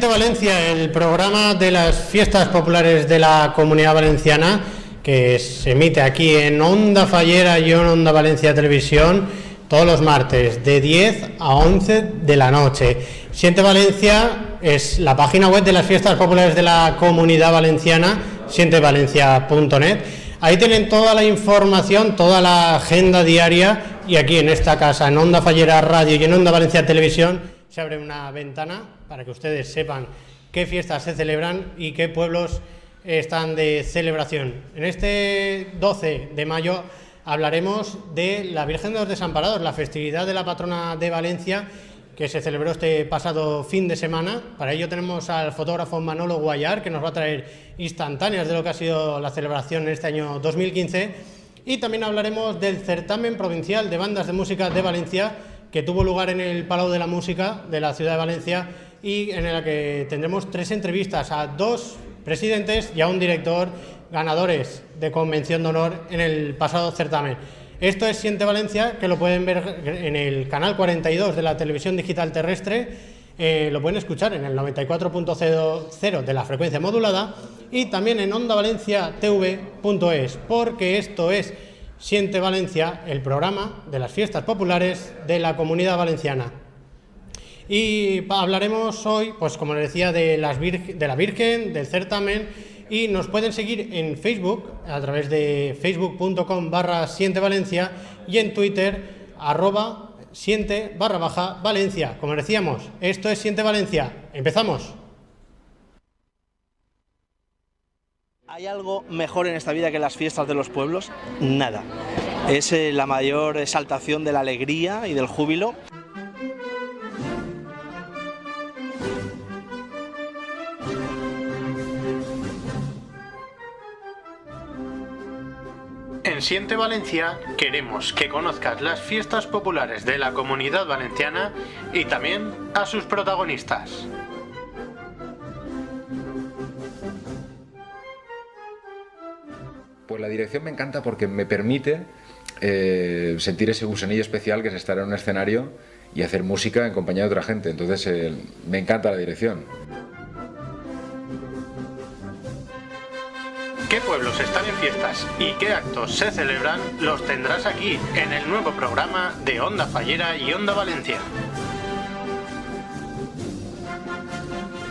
de Valencia, el programa de las fiestas populares de la Comunidad Valenciana, que se emite aquí en Onda Fallera y en Onda Valencia Televisión todos los martes de 10 a 11 de la noche. Siente Valencia es la página web de las fiestas populares de la Comunidad Valenciana, sientevalencia.net. Ahí tienen toda la información, toda la agenda diaria, y aquí en esta casa, en Onda Fallera Radio y en Onda Valencia Televisión, se abre una ventana para que ustedes sepan qué fiestas se celebran y qué pueblos están de celebración. En este 12 de mayo hablaremos de la Virgen de los Desamparados, la festividad de la patrona de Valencia, que se celebró este pasado fin de semana. Para ello tenemos al fotógrafo Manolo Guayar, que nos va a traer instantáneas de lo que ha sido la celebración en este año 2015. Y también hablaremos del certamen provincial de bandas de música de Valencia, que tuvo lugar en el Palau de la Música de la ciudad de Valencia, y en el que tendremos 3 entrevistas a 2 presidentes y a un director, ganadores de Convención de Honor en el pasado certamen. Esto es Siente Valencia, que lo pueden ver en el canal 42 de la televisión digital terrestre, lo pueden escuchar en el 94.0 de la frecuencia modulada y también en ondavalenciatv.es, porque esto es Siente Valencia, el programa de las fiestas populares de la Comunidad Valenciana. Y hablaremos hoy, pues como les decía, de la Virgen, del certamen, y nos pueden seguir en Facebook a través de facebook.com/sientevalencia y en Twitter @siente_Valencia. Como decíamos, esto es Siente Valencia. Empezamos. ¿Hay algo mejor en esta vida que las fiestas de los pueblos? Nada. Es la mayor exaltación de la alegría y del júbilo. En Siente Valencia queremos que conozcas las fiestas populares de la Comunidad Valenciana y también a sus protagonistas. Pues la dirección me encanta porque me permite sentir ese gusanillo especial que es estar en un escenario y hacer música en compañía de otra gente. Entonces me encanta la dirección. ¿Qué pueblos están en fiestas y qué actos se celebran? Los tendrás aquí en el nuevo programa de Onda Fallera y Onda Valencia.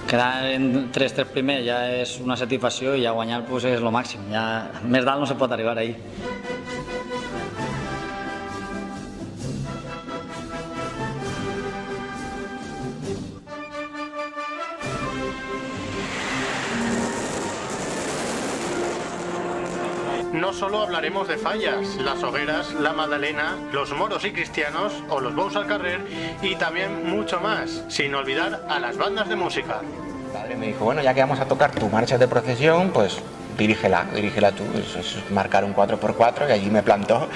Quedar entre els 3 primers ja és una satisfacció i ja guanyar pues, és el màxim. Ja, més dalt no se pot arribar ahí. No solo hablaremos de fallas, las hogueras, la magdalena, los moros y cristianos o los bous al carrer y también mucho más, sin olvidar a las bandas de música. Mi padre me dijo, bueno, ya que vamos a tocar tu marcha de procesión, pues dirígela tú, es marcar un 4x4 y allí me plantó.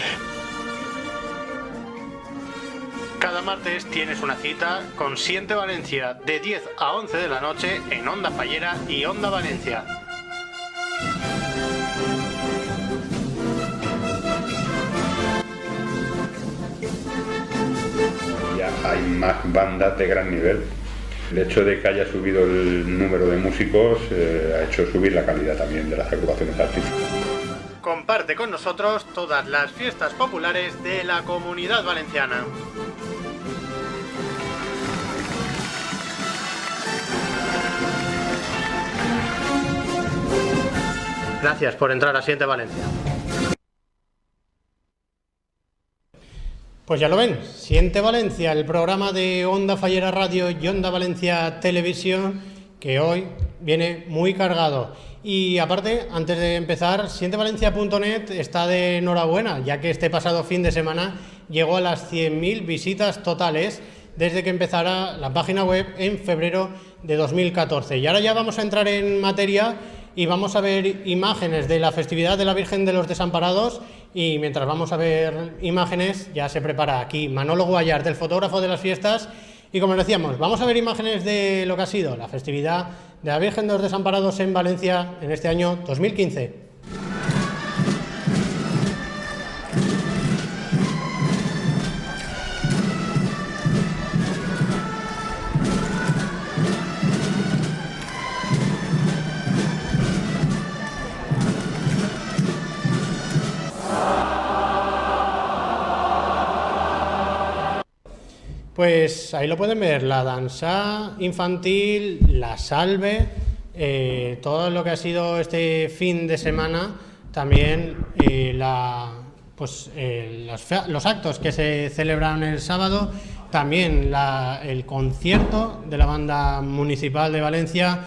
Cada martes tienes una cita con Siente Valencia de 10 a 11 de la noche en Onda Fallera y Onda Valencia. Ya hay más bandas de gran nivel. El hecho de que haya subido el número de músicos ha hecho subir la calidad también de las agrupaciones artísticas. Comparte con nosotros todas las fiestas populares de la Comunidad Valenciana. Gracias por entrar a Siente Valencia. Pues ya lo ven, Siente Valencia, el programa de Onda Fallera Radio y Onda Valencia Televisión, que hoy viene muy cargado. Y aparte, antes de empezar, sientevalencia.net está de enhorabuena, ya que este pasado fin de semana llegó a las 100.000 visitas totales desde que empezara la página web en febrero de 2014. Y ahora ya vamos a entrar en materia y vamos a ver imágenes de la festividad de la Virgen de los Desamparados, y mientras vamos a ver imágenes ya se prepara aquí Manolo Guayar, del fotógrafo de las fiestas, y como decíamos, vamos a ver imágenes de lo que ha sido la festividad de la Virgen de los Desamparados en Valencia en este año 2015. Pues ahí lo pueden ver, la danza infantil, la salve, todo lo que ha sido este fin de semana, también los actos que se celebraron el sábado, también el concierto de la Banda Municipal de Valencia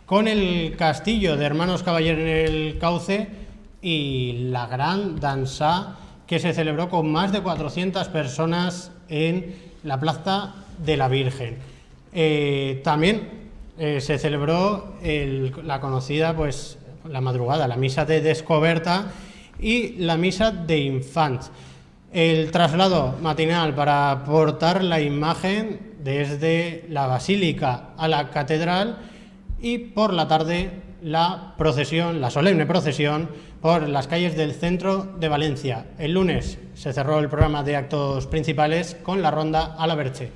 con el Castillo de Hermanos Caballero en el Cauce y la gran danza que se celebró con más de 400 personas en la Plaza de la Virgen. También se celebró la conocida, pues, la madrugada, la misa de Descoberta y la misa de Infants. El traslado matinal para portar la imagen desde la Basílica a la Catedral y por la tarde la solemne procesión por las calles del centro de Valencia. El lunes se cerró el programa de actos principales con la ronda a la Verche.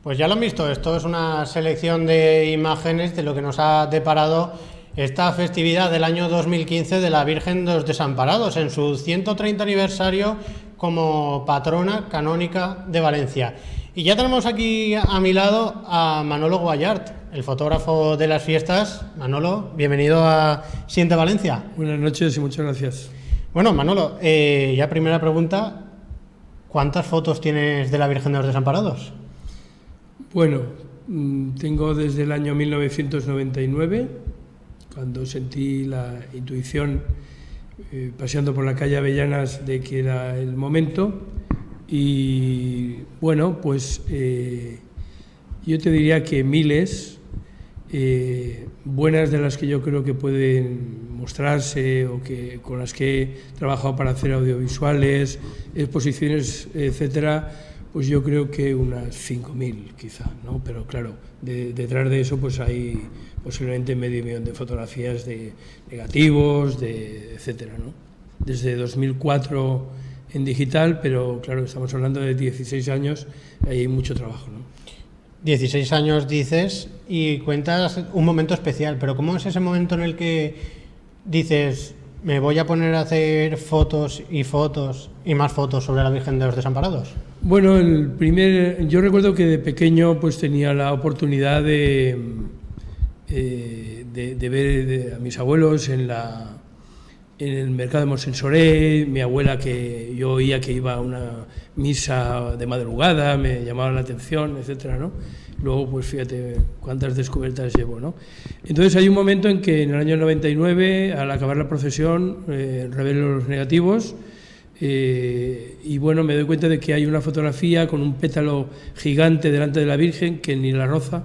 Pues ya lo han visto, esto es una selección de imágenes de lo que nos ha deparado esta festividad del año 2015 de la Virgen de los Desamparados, en su 130 aniversario como patrona canónica de Valencia. Y ya tenemos aquí a mi lado a Manolo Guallart, el fotógrafo de las fiestas. Manolo, bienvenido a Siente Valencia. Buenas noches y muchas gracias. Bueno, Manolo, ya primera pregunta, ¿cuántas fotos tienes de la Virgen de los Desamparados? Bueno, tengo desde el año 1999, cuando sentí la intuición paseando por la calle Avellanas de que era el momento. Y bueno, pues yo te diría que miles, buenas de las que yo creo que pueden mostrarse o que con las que he trabajado para hacer audiovisuales, exposiciones, etcétera, pues yo creo que unas 5.000 quizá, ¿no? Pero claro, detrás de eso pues hay posiblemente medio millón de fotografías de negativos, etcétera, ¿no? Desde 2004 en digital, pero claro, estamos hablando de 16 años, hay mucho trabajo, ¿no? 16 años dices y cuentas un momento especial, pero ¿cómo es ese momento en el que dices, me voy a poner a hacer fotos y más fotos sobre la Virgen de los Desamparados? Bueno, yo recuerdo que de pequeño pues tenía la oportunidad de ver a mis abuelos en el mercado de Monsensoré, mi abuela, que yo oía que iba a una misa de madrugada, me llamaba la atención, etcétera, ¿no? Luego, pues fíjate cuántas descubiertas llevo, ¿no? Entonces hay un momento en que en el año 99, al acabar la procesión, revelo los negativos y bueno, me doy cuenta de que hay una fotografía con un pétalo gigante delante de la Virgen que ni la roza,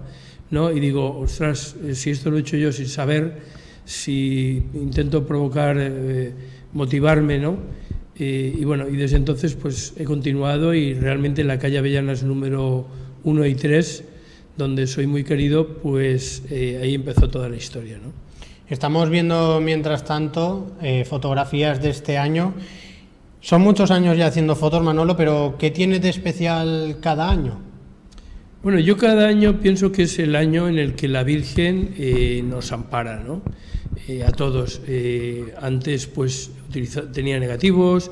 ¿no? Y digo, ostras, si esto lo he hecho yo sin saber, si intento provocar, motivarme, ¿no? Y bueno, y desde entonces pues he continuado y realmente en la calle Avellanas número 1 y 3, donde soy muy querido, pues ahí empezó toda la historia, ¿no? Estamos viendo, mientras tanto, fotografías de este año. Son muchos años ya haciendo fotos, Manolo, pero ¿qué tiene de especial cada año? Bueno, yo cada año pienso que es el año en el que la Virgen nos ampara, ¿no? A todos. Antes pues tenía negativos,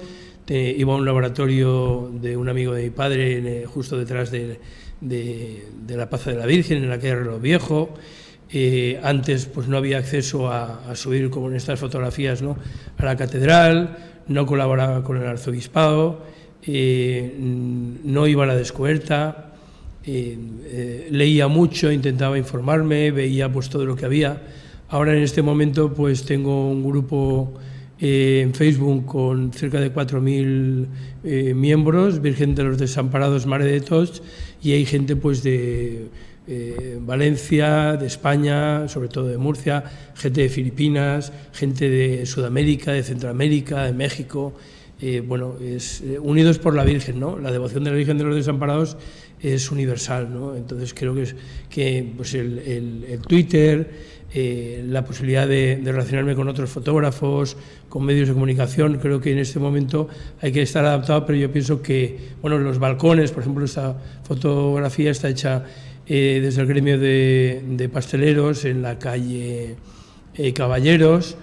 iba a un laboratorio de un amigo de mi padre justo detrás de la Plaza de la Virgen, en la calle Reloj Viejo. Antes pues no había acceso a subir, como en estas fotografías, ¿no?, a la catedral, no colaboraba con el arzobispado, no iba a la descubierta, leía mucho, intentaba informarme, veía pues todo lo que había. Ahora en este momento pues tengo un grupo en Facebook con cerca de 4.000 miembros, Virgen de los Desamparados, Mare de Tots, y hay gente pues de Valencia, de España, sobre todo de Murcia, gente de Filipinas, gente de Sudamérica, de Centroamérica, de México. Bueno, unidos por la Virgen, ¿no? La devoción de la Virgen de los Desamparados es universal, ¿no? Entonces creo que pues el Twitter, la posibilidad de relacionarme con otros fotógrafos, con medios de comunicación, creo que en este momento hay que estar adaptado, pero yo pienso que, bueno, los balcones, por ejemplo, esta fotografía está hecha desde el gremio de pasteleros en la calle Caballeros.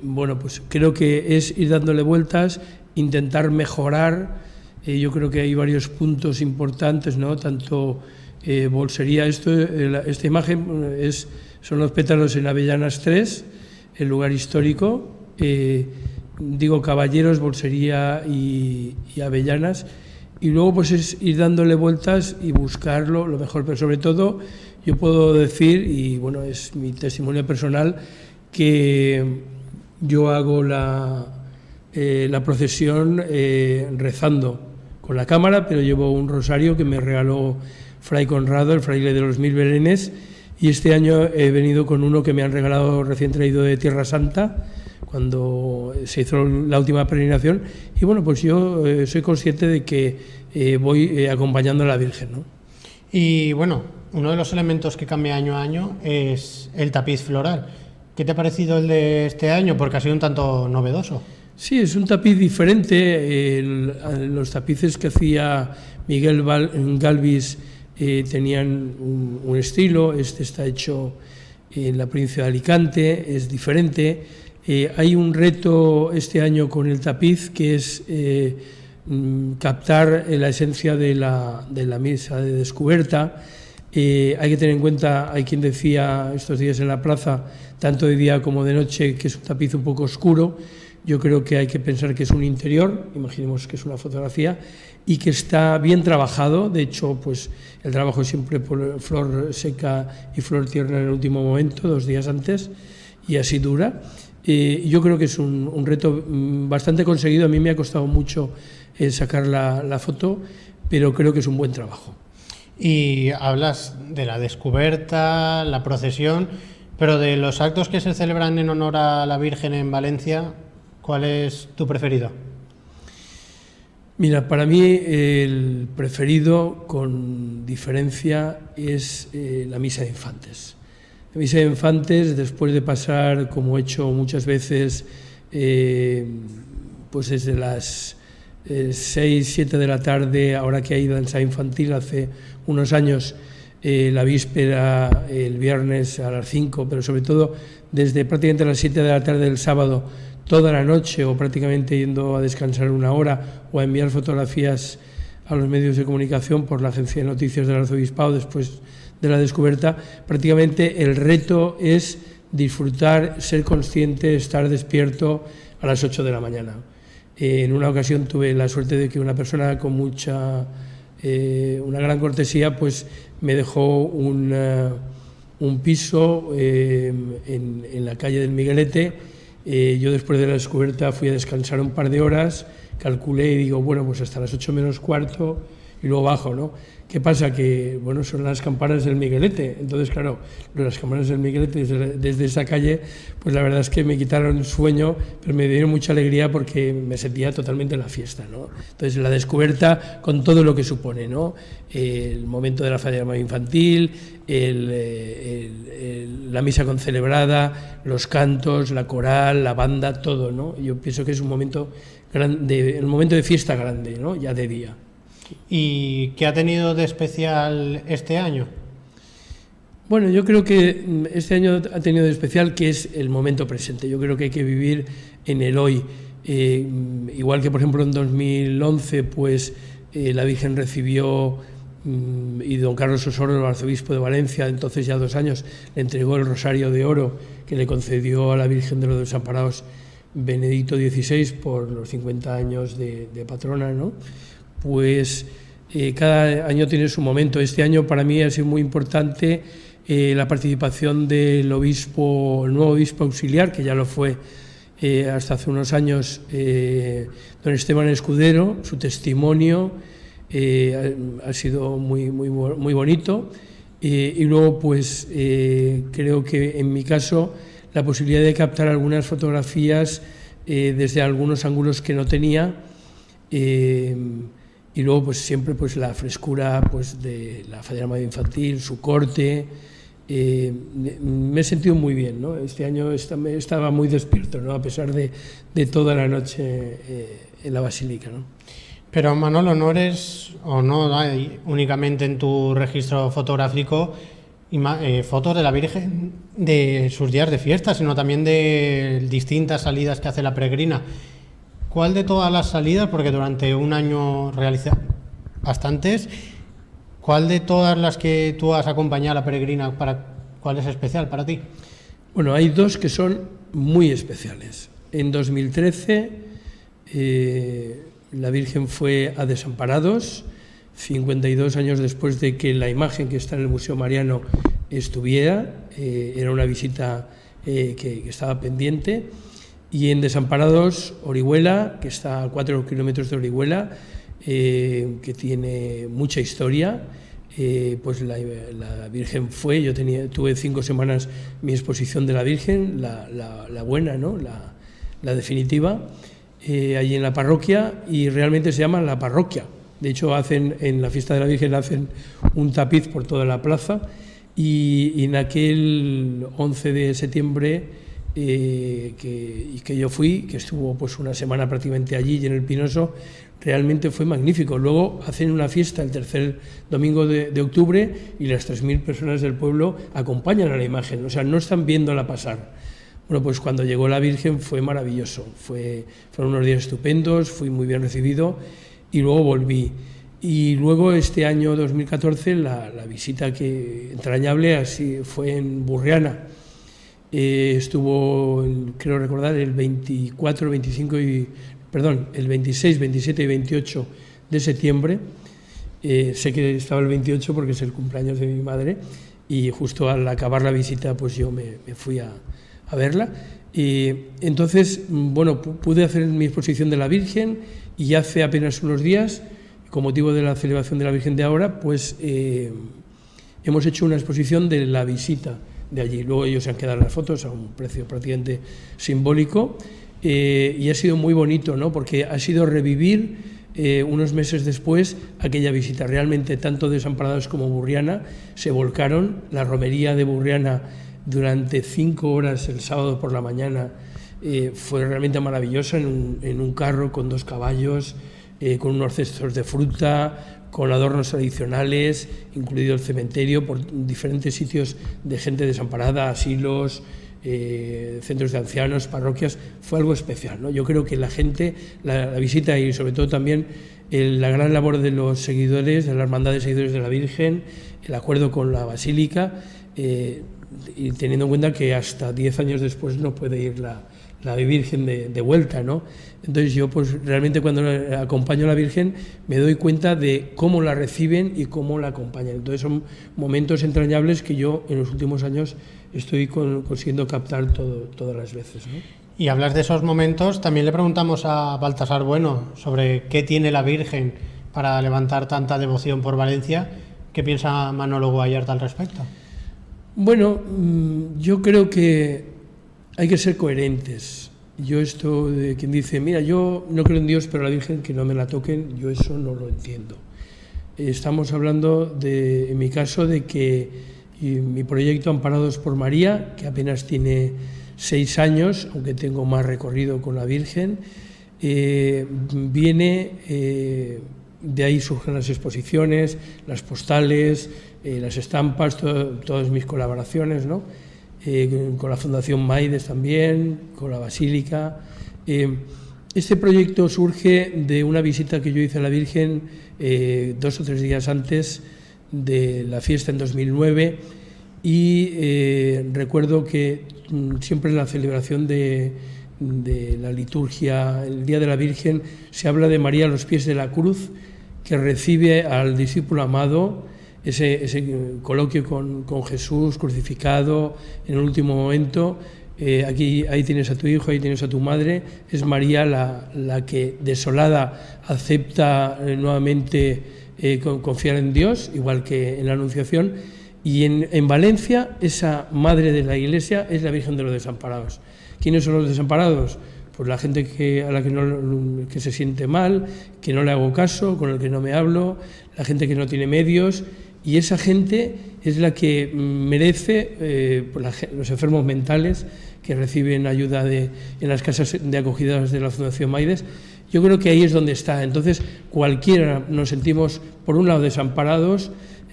Bueno, pues creo que es ir dándole vueltas, intentar mejorar. Yo creo que hay varios puntos importantes, ¿no? Tanto bolsería, esta imagen son los pétalos en Avellanas 3, el lugar histórico. Digo Caballeros, bolsería y Avellanas. Y luego pues es ir dándole vueltas y buscarlo lo mejor, pero sobre todo yo puedo decir, y bueno, es mi testimonio personal, que yo hago la procesión rezando con la cámara, pero llevo un rosario que me regaló Fray Conrado, el fraile de los 1000 belenes, y este año he venido con uno que me han regalado recién traído de Tierra Santa, cuando se hizo la última peregrinación, y bueno, pues yo soy consciente de que voy acompañando a la Virgen, ¿no? Y bueno, uno de los elementos que cambia año a año es el tapiz floral. ¿Qué te ha parecido el de este año? Porque ha sido un tanto novedoso. Sí, es un tapiz diferente. Los tapices que hacía Miguel Galvis tenían un estilo. Este está hecho en la provincia de Alicante, es diferente. Hay un reto este año con el tapiz que es captar la esencia de la misa de descubierta. Hay que tener en cuenta, hay quien decía estos días en la plaza, tanto de día como de noche, que es un tapiz un poco oscuro. Yo creo que hay que pensar que es un interior, imaginemos que es una fotografía, y que está bien trabajado. De hecho, pues el trabajo es siempre por flor seca y flor tierna en el último momento, 2 días antes, y así dura. Yo creo que es un reto bastante conseguido. A mí me ha costado mucho sacar la foto, pero creo que es un buen trabajo. Y hablas de la descubierta, la procesión, pero de los actos que se celebran en honor a la Virgen en Valencia, ¿cuál es tu preferido? Mira, para mí el preferido, con diferencia, es la misa de infantes. La misa de infantes, después de pasar, como he hecho muchas veces, pues desde las 6, 7 de la tarde, ahora que hay danza infantil, hace unos años, la víspera, el viernes a las 5, pero sobre todo desde prácticamente las 7 de la tarde del sábado, toda la noche, o prácticamente yendo a descansar 1 hora o a enviar fotografías a los medios de comunicación por la agencia de noticias del Arzobispado después de la descubierta. Prácticamente el reto es disfrutar, ser consciente, estar despierto a las 8 de la mañana. En una ocasión tuve la suerte de que una persona con una gran cortesía, pues me dejó un piso en la calle del Miguelete. Yo después de la descubierta fui a descansar un par de horas, calculé y digo, bueno, pues hasta las 8 menos cuarto y luego bajo, ¿no? ¿Qué pasa? Que, bueno, son las campanas del Miguelete. Entonces, claro, las campanas del Miguelete desde esa calle, pues la verdad es que me quitaron el sueño, pero me dieron mucha alegría porque me sentía totalmente en la fiesta, ¿no? Entonces, la descubierta con todo lo que supone, ¿no? El momento de la falla infantil, la misa concelebrada, los cantos, la coral, la banda, todo, ¿no? Yo pienso que es un momento grande, el momento de fiesta grande, ¿no? Ya de día. ¿Y qué ha tenido de especial este año? Bueno, yo creo que este año ha tenido de especial que es el momento presente. Yo creo que hay que vivir en el hoy. Igual que, por ejemplo, en 2011, pues la Virgen recibió, y don Carlos Osoro, el arzobispo de Valencia, entonces ya 2 años, le entregó el rosario de oro que le concedió a la Virgen de los Desamparados Benedicto XVI por los 50 años de patrona, ¿no? Pues cada año tiene su momento. Este año para mí ha sido muy importante la participación del obispo, el nuevo obispo auxiliar, que ya lo fue hasta hace unos años, don Esteban Escudero. Su testimonio ha sido muy bonito. Y luego, pues creo que en mi caso la posibilidad de captar algunas fotografías desde algunos ángulos que no tenía. Y luego, pues siempre pues la frescura pues de la Falla Mayor Infantil, su corte. Me he sentido muy bien, ¿no? Este año estaba muy despierto, ¿no? A pesar de toda la noche en la Basílica, ¿no? Pero Manolo, no hay únicamente en tu registro fotográfico fotos de la Virgen de sus días de fiesta, sino también de distintas salidas que hace la peregrina. ¿Cuál de todas las salidas, porque durante un año realiza bastantes, cuál de todas las que tú has acompañado a la peregrina, cuál es especial para ti? Bueno, hay 2 que son muy especiales. En 2013 la Virgen fue a Desamparados, 52 años después de que la imagen que está en el Museo Mariano estuviera. Era una visita que estaba pendiente. Y en Desamparados, Orihuela, que está a 4 kilómetros de Orihuela, que tiene mucha historia, pues la Virgen fue. Yo tuve 5 semanas mi exposición de la Virgen, la buena, ¿no? La definitiva, allí en la parroquia, y realmente se llama La Parroquia. De hecho, en la fiesta de la Virgen hacen un tapiz por toda la plaza, y en aquel 11 de septiembre que yo fui, que estuvo pues una semana prácticamente allí y en el Pinoso, realmente fue magnífico. Luego hacen una fiesta el tercer domingo de octubre y las 3.000 personas del pueblo acompañan a la imagen, o sea, no están viéndola pasar. Bueno, pues cuando llegó la Virgen fue maravilloso, fueron unos días estupendos, fui muy bien recibido, y luego volví. Y luego este año 2014 la visita que entrañable así fue en Burriana. Estuvo, creo recordar, el 24, 25 y... Perdón, el 26, 27 y 28 de septiembre. Sé que estaba el 28 porque es el cumpleaños de mi madre y justo al acabar la visita pues yo me fui a verla. Y entonces, bueno, pude hacer mi exposición de la Virgen y hace apenas unos días, con motivo de la celebración de la Virgen de ahora, pues hemos hecho una exposición de la visita de allí. Luego ellos se han quedado las fotos a un precio prácticamente simbólico y ha sido muy bonito, ¿no? Porque ha sido revivir unos meses después aquella visita. Realmente tanto Desamparados como Burriana se volcaron. La romería de Burriana durante 5 horas el sábado por la mañana fue realmente maravillosa, en un carro con 2 caballos, con unos cestos de fruta, con adornos tradicionales, incluido el cementerio, por diferentes sitios de gente desamparada, asilos, centros de ancianos, parroquias. Fue algo especial, ¿no? Yo creo que la gente, la visita y sobre todo también la gran labor de los seguidores, de la hermandad de seguidores de la Virgen, el acuerdo con la Basílica, y teniendo en cuenta que hasta 10 años después no puede ir la Virgen de vuelta, ¿no? Entonces yo pues realmente cuando acompaño a la Virgen me doy cuenta de cómo la reciben y cómo la acompañan. Entonces son momentos entrañables que yo en los últimos años estoy consiguiendo captar todas las veces, ¿no? Y hablas de esos momentos, también le preguntamos a Baltasar Bueno sobre qué tiene la Virgen para levantar tanta devoción por Valencia. ¿Qué piensa Manolo Guayart al respecto? Bueno, yo creo que hay que ser coherentes. Yo esto de quien dice, mira, yo no creo en Dios, pero la Virgen que no me la toquen, yo eso no lo entiendo. Estamos hablando, en mi caso, de que mi proyecto Amparados por María, que apenas tiene 6 años, aunque tengo más recorrido con la Virgen, viene, de ahí surgen las exposiciones, las postales, las estampas, todas mis colaboraciones, ¿no? Con la Fundación Maides también, con la Basílica. Este proyecto surge de una visita que yo hice a la Virgen 2 o 3 días antes de la fiesta en 2009 y recuerdo que siempre en la celebración de la liturgia, el Día de la Virgen, se habla de María a los pies de la cruz, que recibe al discípulo amado, ese coloquio con Jesús crucificado en el último momento. Ahí tienes a tu hijo, ahí tienes a tu madre. Es María la que desolada acepta nuevamente confiar en Dios, igual que en la Anunciación. Y en Valencia, esa madre de la Iglesia es la Virgen de los Desamparados. ¿Quiénes son los desamparados? Pues la gente que se siente mal, que no le hago caso, con el que no me hablo, la gente que no tiene medios. Y esa gente es la que merece, los enfermos mentales que reciben ayuda en las casas de acogidas de la Fundación Maides. Yo creo que ahí es donde está. Entonces, cualquiera nos sentimos, por un lado, desamparados,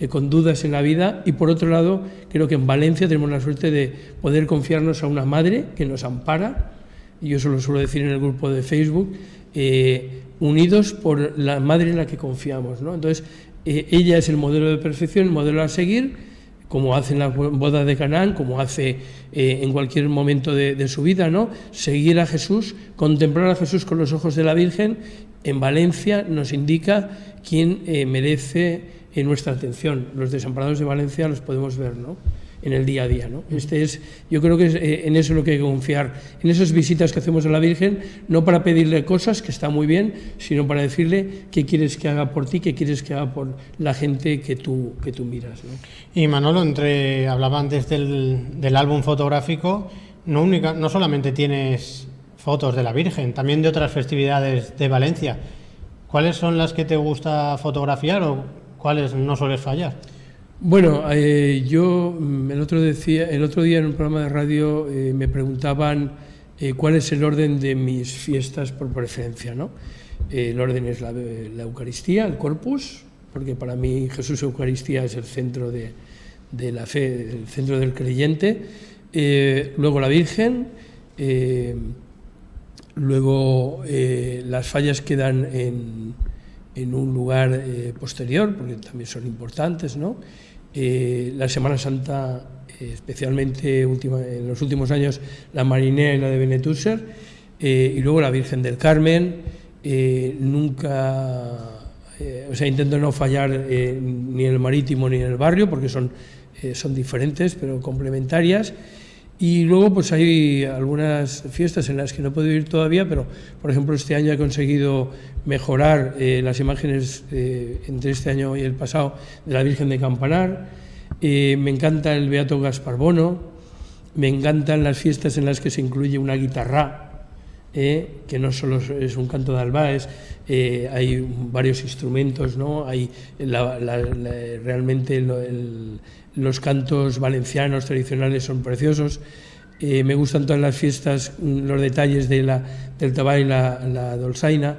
con dudas en la vida, y por otro lado, creo que en Valencia tenemos la suerte de poder confiarnos a una madre que nos ampara, y yo eso lo suelo decir en el grupo de Facebook, unidos por la madre en la que confiamos, ¿no? Entonces, ella es el modelo de perfección, el modelo a seguir, como hace en la boda de Canaán, como hace en cualquier momento de su vida, ¿no? Seguir a Jesús, contemplar a Jesús con los ojos de la Virgen. En Valencia nos indica quién merece nuestra atención. Los desamparados de Valencia los podemos ver, ¿no?, en el día a día, ¿no? Yo creo que en eso es lo que hay que confiar, en esas visitas que hacemos a la Virgen, no para pedirle cosas, que está muy bien, sino para decirle qué quieres que haga por ti, qué quieres que haga por la gente que tú miras, ¿no? Y Manolo, hablaba antes del álbum fotográfico, no solamente tienes fotos de la Virgen, también de otras festividades de Valencia. ¿Cuáles son las que te gusta fotografiar o cuáles no sueles fallar? Bueno, yo el otro día en un programa de radio me preguntaban cuál es el orden de mis fiestas por preferencia, ¿no? El orden es la Eucaristía, el Corpus, porque para mí Jesús Eucaristía es el centro de la fe, el centro del creyente. Luego la Virgen, luego las fallas quedan en un lugar posterior, porque también son importantes, ¿no? La Semana Santa, especialmente en los últimos años, la Marinera y la de Benetússer, y luego la Virgen del Carmen. Intento no fallar ni en el Marítimo ni en el barrio, porque son diferentes pero complementarias. Y luego pues hay algunas fiestas en las que no he podido ir todavía, pero por ejemplo este año he conseguido mejorar las imágenes entre este año y el pasado de la Virgen de Campanar. Me encanta el Beato Gaspar Bono, me encantan las fiestas en las que se incluye una guitarra, que no solo es un canto de Albaes, hay varios instrumentos, ¿no? Hay realmente los cantos valencianos tradicionales son preciosos. Me gustan todas las fiestas, los detalles del tabal y la dolçaina.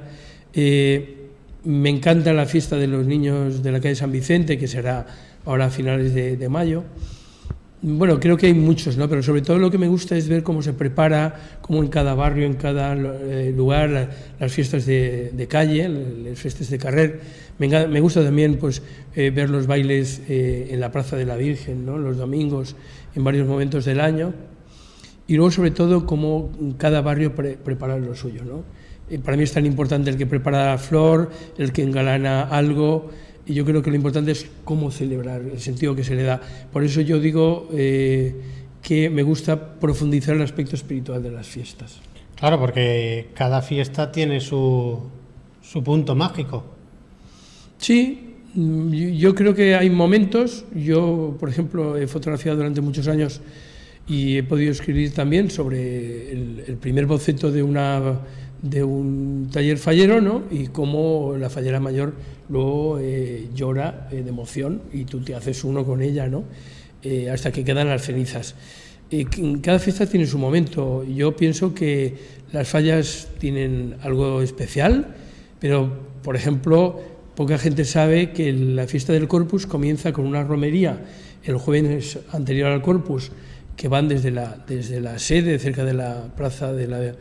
Me encanta la fiesta de los niños de la calle San Vicente, que será ahora a finales de mayo. Bueno, creo que hay muchos, ¿no? Pero sobre todo lo que me gusta es ver cómo se prepara, cómo en cada barrio, en cada lugar, las fiestas de calle, las fiestas de carrer. Me gusta también pues, ver los bailes en la Plaza de la Virgen, ¿no? Los domingos, en varios momentos del año. Y luego, sobre todo, cómo cada barrio prepara lo suyo, ¿no? Para mí es tan importante el que prepara la flor, el que engalana algo. Y yo creo que lo importante es cómo celebrar, el sentido que se le da. Por eso yo digo que me gusta profundizar el aspecto espiritual de las fiestas. Claro, porque cada fiesta tiene su punto mágico. Sí, yo creo que hay momentos. Yo, por ejemplo, he fotografiado durante muchos años y he podido escribir también sobre el primer boceto de un taller fallero, ¿no? Y cómo la fallera mayor luego llora de emoción y tú te haces uno con ella, ¿no? Hasta que quedan las cenizas. Cada fiesta tiene su momento. Yo pienso que las fallas tienen algo especial, pero, por ejemplo, poca gente sabe que la fiesta del Corpus comienza con una romería el jueves anterior al Corpus, que van desde la sede, cerca de la plaza de la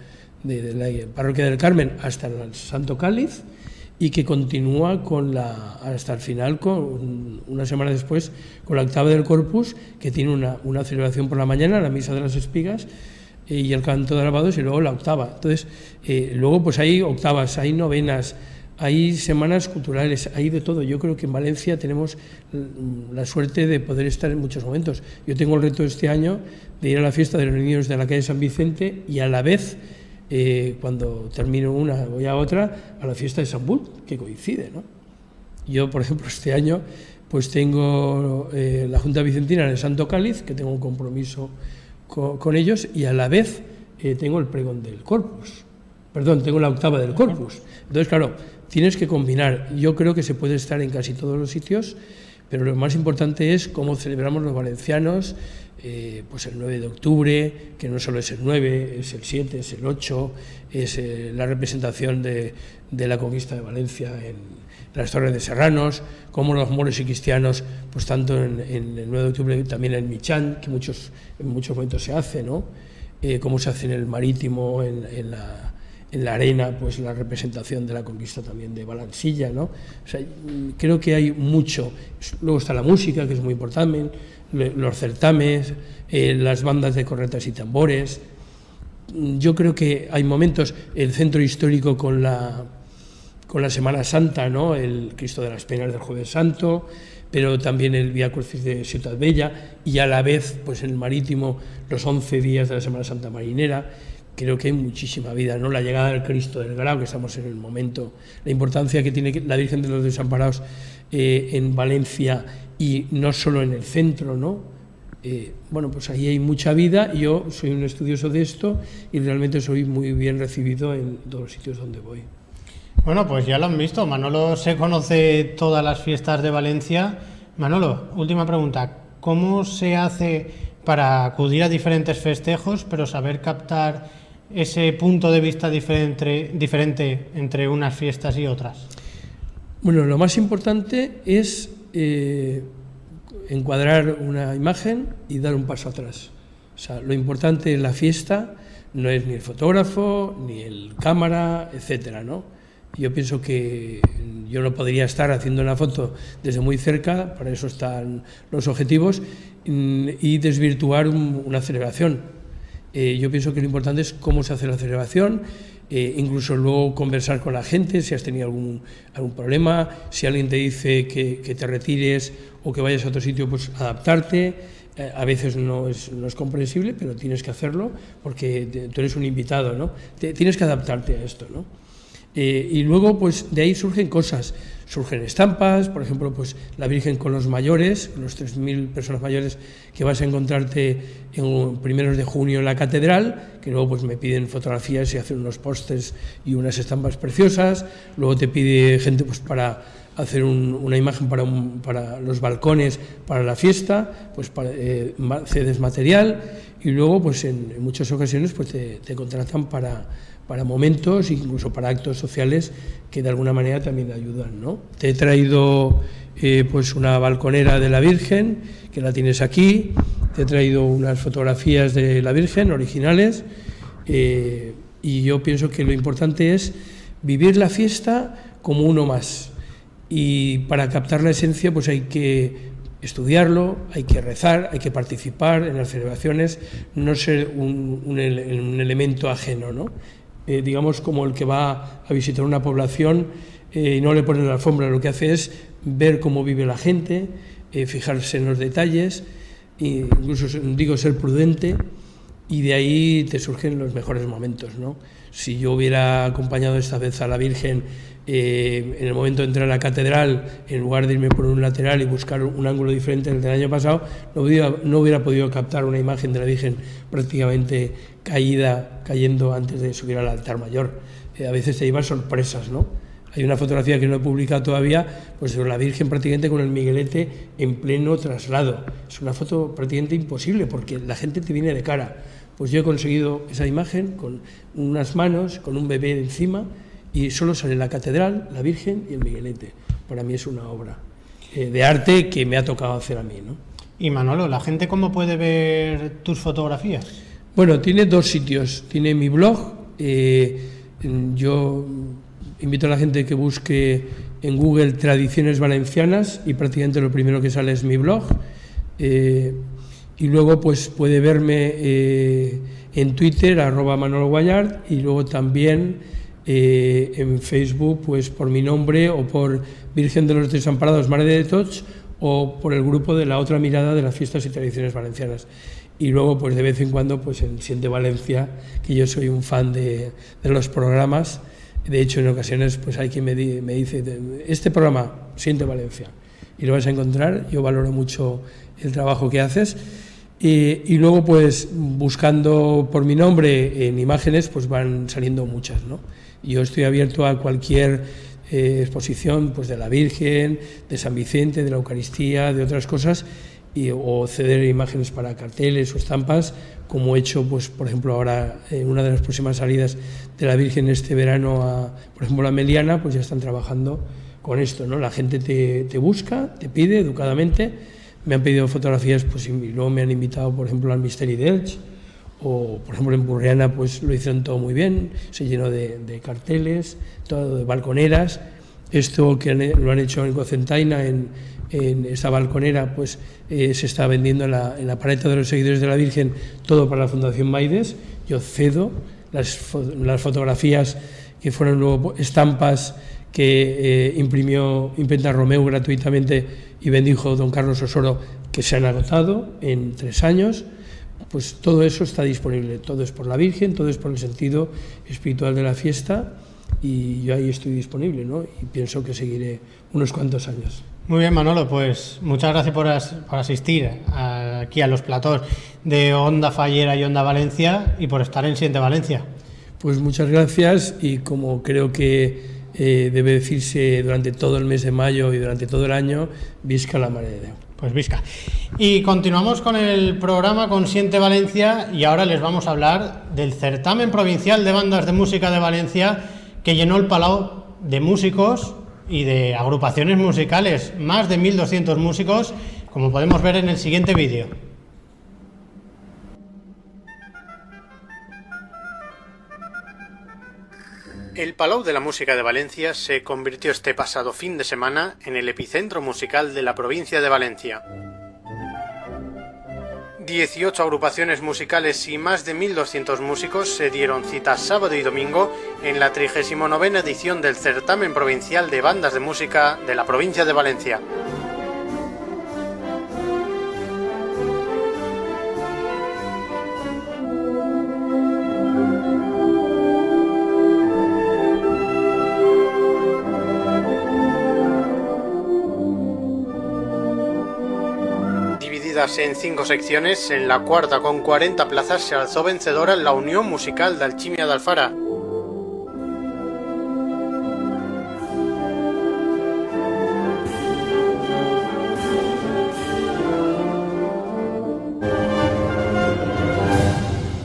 Parroquia del Carmen, hasta el Santo Cáliz, y que continúa hasta el final, una semana después, con la octava del Corpus, que tiene una celebración por la mañana, la misa de las espigas y el canto de alabados, y luego la octava. Entonces, luego pues hay octavas, hay novenas, hay semanas culturales, hay de todo. Yo creo que en Valencia tenemos la suerte de poder estar en muchos momentos. Yo tengo el reto este año de ir a la fiesta de los niños de la calle San Vicente y a la vez, cuando termino una voy a otra, a la fiesta de Sant Bult, que coincide, ¿no? Yo, por ejemplo, este año pues tengo la Junta Vicentina en el Santo Cáliz, que tengo un compromiso con ellos, y a la vez tengo el pregón del Corpus. Perdón, tengo la octava del Corpus. Entonces, claro, tienes que combinar. Yo creo que se puede estar en casi todos los sitios, pero lo más importante es cómo celebramos los valencianos, pues el 9 de octubre, que no solo es el 9, es el 7, es el 8, es la representación de la conquista de Valencia en las Torres de Serranos, como los moros y cristianos, pues tanto en el 9 de octubre, también en Michán, que en muchos momentos se hace, ¿no? Cómo se hace en el Marítimo, en la arena, pues la representación de la conquista también de Balansilla, ¿no? O sea, creo que hay mucho. Luego está la música, que es muy importante, los certámenes, las bandas de cornetas y tambores. Yo creo que hay momentos, el centro histórico con la Semana Santa, ¿no? El Cristo de las Penas del Jueves Santo, pero también el Vía Crucis de Ciutat Bella, y a la vez, pues en el Marítimo, los 11 días de la Semana Santa Marinera. Creo que hay muchísima vida, ¿no? La llegada del Cristo del Grau, que estamos en el momento, la importancia que tiene la Virgen de los Desamparados en Valencia, y no solo en el centro, ¿no? Bueno, pues ahí hay mucha vida. Yo soy un estudioso de esto y realmente soy muy bien recibido en todos los sitios donde voy. Bueno, pues ya lo han visto. Manolo se conoce todas las fiestas de Valencia. Manolo, última pregunta. ¿Cómo se hace para acudir a diferentes festejos, pero saber captar ese punto de vista diferente entre unas fiestas y otras? Bueno, lo más importante es encuadrar una imagen y dar un paso atrás. O sea, lo importante en la fiesta no es ni el fotógrafo, ni el cámara, etcétera, ¿no? Yo pienso que yo no podría estar haciendo una foto desde muy cerca, para eso están los objetivos, y desvirtuar una celebración. Yo pienso que lo importante es cómo se hace la celebración, incluso luego conversar con la gente, si has tenido algún problema, si alguien te dice que te retires o que vayas a otro sitio, pues adaptarte. A veces no es comprensible, pero tienes que hacerlo porque tú eres un invitado, ¿no? Tienes que adaptarte a esto, ¿no? Y luego, pues de ahí surgen cosas, surgen estampas, por ejemplo, pues la Virgen con los mayores, los 3.000 personas mayores que vas a encontrarte en primeros de junio en la catedral, que luego pues me piden fotografías y hacen unos pósters y unas estampas preciosas. Luego te pide gente pues para hacer una imagen para los balcones para la fiesta, pues cedes material, y luego pues en muchas ocasiones pues te contratan para momentos, incluso para actos sociales que de alguna manera también ayudan, ¿no? Te he traído pues una balconera de la Virgen, que la tienes aquí. Te he traído unas fotografías de la Virgen originales, y yo pienso que lo importante es vivir la fiesta como uno más, y para captar la esencia pues hay que estudiarlo, hay que rezar, hay que participar en las celebraciones, no ser un elemento ajeno, ¿no? Digamos como el que va a visitar una población y no le pone la alfombra, lo que hace es ver cómo vive la gente, fijarse en los detalles, e incluso digo ser prudente, y de ahí te surgen los mejores momentos, ¿no? Si yo hubiera acompañado esta vez a la Virgen en el momento de entrar a la catedral, en lugar de irme por un lateral y buscar un ángulo diferente del año pasado, no hubiera podido captar una imagen de la Virgen prácticamente cayendo antes de subir al altar mayor. A veces te llevan sorpresas, ¿no? Hay una fotografía que no he publicado todavía, pues de la Virgen prácticamente con el Miguelete en pleno traslado. Es una foto prácticamente imposible porque la gente te viene de cara. Pues yo he conseguido esa imagen con unas manos, con un bebé encima, y solo sale la catedral, la Virgen y el Miguelete. Para mí es una obra de arte que me ha tocado hacer a mí, ¿no? Y Manolo, ¿la gente cómo puede ver tus fotografías? Bueno, tiene dos sitios. Tiene mi blog. Yo invito a la gente que busque en Google Tradiciones Valencianas y prácticamente lo primero que sale es mi blog. Y luego pues puede verme en Twitter, @ManoloGuallart, y luego también en Facebook pues por mi nombre o por Virgen de los Desamparados, Mare de Tots, o por el grupo de La Otra Mirada de las Fiestas y Tradiciones Valencianas. Y luego pues de vez en cuando pues en Siente Valencia, que yo soy un fan de los programas. De hecho, en ocasiones pues hay quien me dice, este programa, Siente Valencia, y lo vas a encontrar. Yo valoro mucho el trabajo que haces. Y luego, pues, buscando por mi nombre en imágenes, pues van saliendo muchas, ¿no? Yo estoy abierto a cualquier exposición, pues, de la Virgen, de San Vicente, de la Eucaristía, de otras cosas, o ceder imágenes para carteles o estampas, como he hecho, pues, por ejemplo, ahora en una de las próximas salidas de la Virgen este verano, por ejemplo, a Meliana, pues ya están trabajando con esto, ¿no? La gente te busca, te pide educadamente. Me han pedido fotografías, pues, y luego me han invitado, por ejemplo, al Misteri d'Elx, o, por ejemplo, en Burriana, pues lo hicieron todo muy bien, se llenó de carteles, todo de balconeras. Esto que lo han hecho en Cocentaina, en esta balconera, pues se está vendiendo en la paleta de los seguidores de la Virgen, todo para la Fundación Maides. Yo cedo las fotografías que fueron luego estampas que imprimió Imprenta Romeu gratuitamente y bendijo don Carlos Osoro, que se han agotado en 3 años. Pues todo eso está disponible, todo es por la Virgen, todo es por el sentido espiritual de la fiesta, y yo ahí estoy disponible, ¿no? Y pienso que seguiré unos cuantos años. Muy bien, Manolo, pues muchas gracias por asistir aquí a los platós de Onda Fallera y Onda Valencia, y por estar en Siente Valencia. Pues muchas gracias, y como creo que debe decirse durante todo el mes de mayo y durante todo el año, visca la Mare de Déu. Pues visca. Y continuamos con el programa con Siente Valencia, y ahora les vamos a hablar del certamen provincial de bandas de música de Valencia, que llenó el Palau de músicos y de agrupaciones musicales, más de 1.200 músicos, como podemos ver en el siguiente vídeo. El Palau de la Música de Valencia se convirtió este pasado fin de semana en el epicentro musical de la provincia de Valencia. 18 agrupaciones musicales y más de 1.200 músicos se dieron cita sábado y domingo en la 39ª edición del Certamen Provincial de Bandas de Música de la provincia de Valencia. En 5 secciones, en la cuarta con 40 plazas se alzó vencedora la Unión Musical de Alchimia de Alfara.